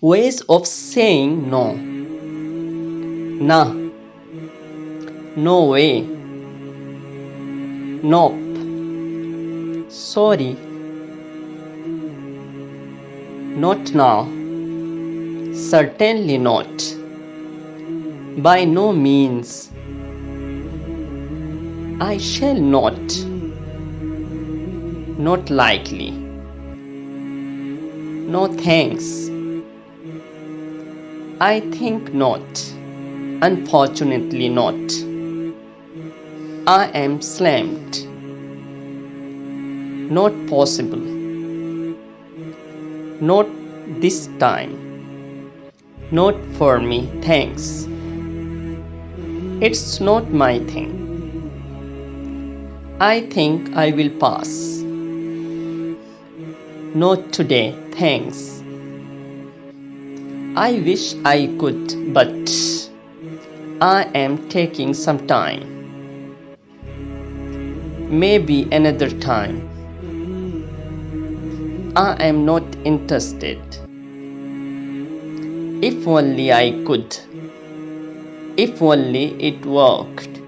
Ways of saying no. Nah, no way, nope, sorry, not now, certainly not, by no means, I shall not, not likely, no thanks, I think not, unfortunately not, I am slammed, not possible, not this time, not for me, thanks. It's not my thing. I think I will pass. Not today, thanks. I wish I could, but I am taking some time. Maybe another time. I am not interested. If only I could. If only it worked.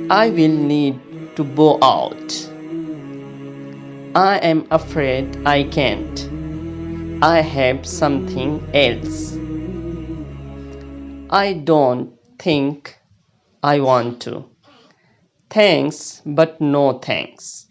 I will need to bow out. I am afraid I can't. I have something else. I don't think I want to. Thanks, but no thanks.